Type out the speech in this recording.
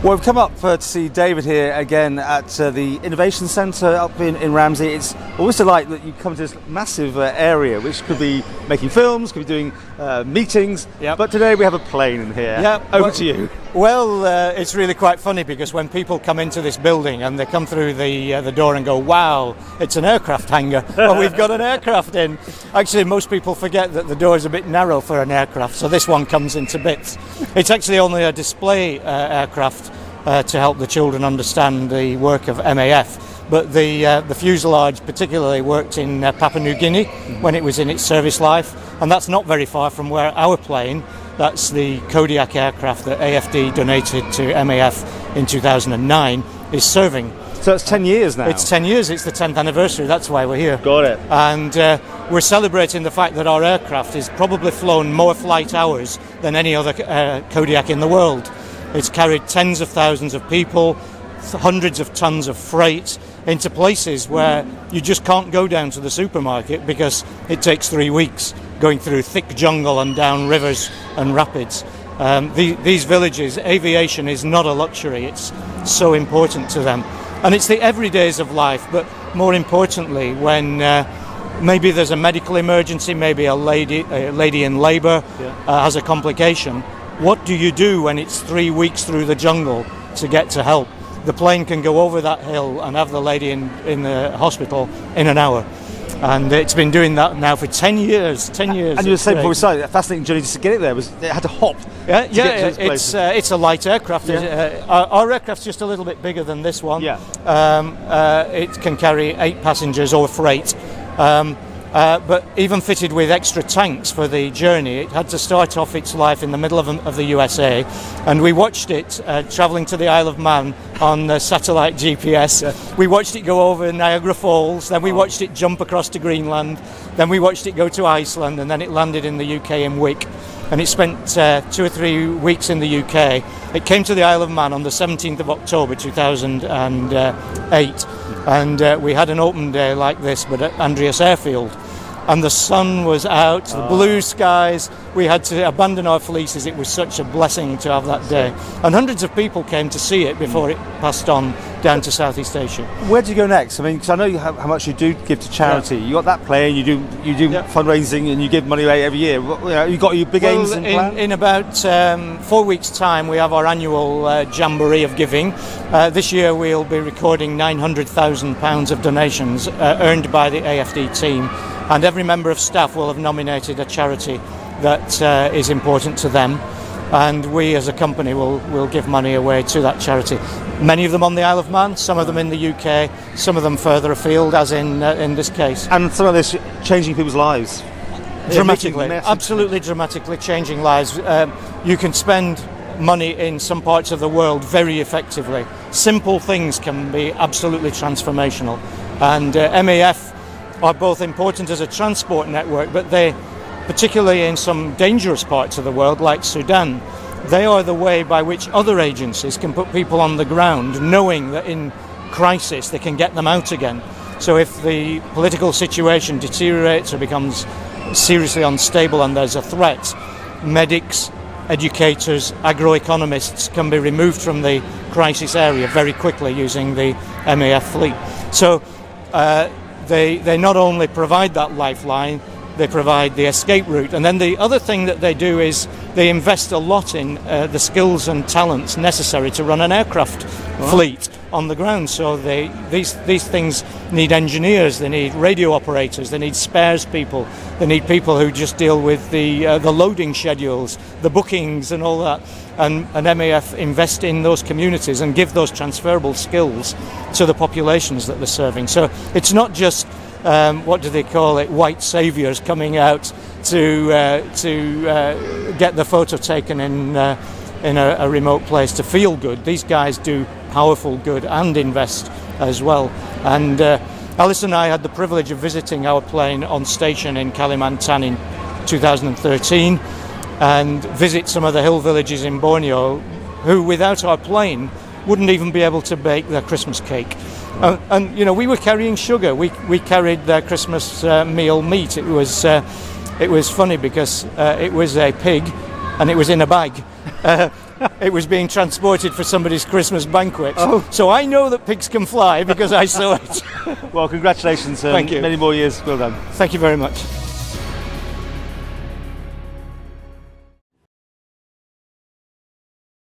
Well, we've come up to see David here again at the Innovation Centre up in Ramsey. It's always a delight that you come to this massive area, which could be making films, could be doing meetings, but today we have a plane in here. Over to you. Well, it's really quite funny because when people come into this building and they come through the door and go, wow, it's an aircraft hangar, well, we've got an aircraft in. Actually, most people forget that the door is a bit narrow for an aircraft, so this one comes into bits. It's actually only a display aircraft to help the children understand the work of MAF. But the fuselage particularly worked in Papua New Guinea when it was in its service life, and that's not very far from where our plane, that's the Kodiak aircraft that AFD donated to MAF in 2009, is serving. So it's 10 years now? It's 10 years, it's the 10th anniversary, that's why we're here. Got it. And we're celebrating the fact that our aircraft has probably flown more flight hours than any other Kodiak in the world. It's carried tens of thousands of people, hundreds of tons of freight into places where you just can't go down to the supermarket because it takes 3 weeks going through thick jungle and down rivers and rapids. These villages, aviation is not a luxury, it's so important to them. And it's the everydays of life, but more importantly, when maybe there's a medical emergency, maybe a lady in labour has a complication. What do you do when it's 3 weeks through the jungle to get to help? The plane can go over that hill and have the lady in the hospital in an hour. And it's been doing that now for 10 years. 10 years. And you were saying before we started, a fascinating journey just to get it there. It had to hop. It's a light aircraft. Our aircraft's just a little bit bigger than this one. It can carry 8 passengers or freight. But even fitted with extra tanks for the journey, it had to start off its life in the middle of the USA, and we watched it travelling to the Isle of Man on satellite GPS. We watched it go over Niagara Falls, then we watched it jump across to Greenland, then we watched it go to Iceland, and then it landed in the UK in Wick. And it spent 2 or 3 weeks in the UK. It came to the Isle of Man on the 17th of October 2008, and we had an open day like this, but at Andreas Airfield. And the sun was out, the blue skies. We had to abandon our fleeces. It was such a blessing to have that day. And hundreds of people came to see it before it passed on down to Southeast Asia. Where do you go next? I mean, because I know how much you do give to charity. You got that plane, you do fundraising, and you give money away every year. You got your big aims in plan? In about 4 weeks' time, we have our annual jamboree of giving. This year, we'll be recording £900,000 of donations earned by the AFD team. And every member of staff will have nominated a charity that is important to them, and we as a company will give money away to that charity. Many of them on the Isle of Man, some of them in the UK, some of them further afield, as in this case. And some of this changing people's lives? Dramatically, absolutely dramatically changing lives. You can spend money in some parts of the world very effectively. Simple things can be absolutely transformational, and MAF are both important as a transport network, but they, particularly in some dangerous parts of the world like Sudan, they are the way by which other agencies can put people on the ground, knowing that in crisis they can get them out again. So if the political situation deteriorates or becomes seriously unstable and there's a threat, medics, educators, agroeconomists can be removed from the crisis area very quickly using the MAF fleet. So They not only provide that lifeline, they provide the escape route. And then the other thing that they do is they invest a lot in the skills and talents necessary to run an aircraft fleet on the ground. So these things need engineers, they need radio operators, they need spares people, they need people who just deal with the loading schedules, the bookings and all that. And MAF invest in those communities and give those transferable skills to the populations that they're serving. So it's not just what do they call it, white saviours coming out to get the photo taken in a remote place to feel good. These guys do powerful good and invest as well. And Alice and I had the privilege of visiting our plane on station in Kalimantan in 2013 and visit some of the hill villages in Borneo who, without our plane, wouldn't even be able to bake their Christmas cake. And you know, we were carrying sugar. We carried their Christmas meal meat. It was funny because it was a pig and it was in a bag. It was being transported for somebody's Christmas banquet. Oh. So I know that pigs can fly because I saw it. Well, congratulations. Thank you. Many more years. Well done. Thank you very much.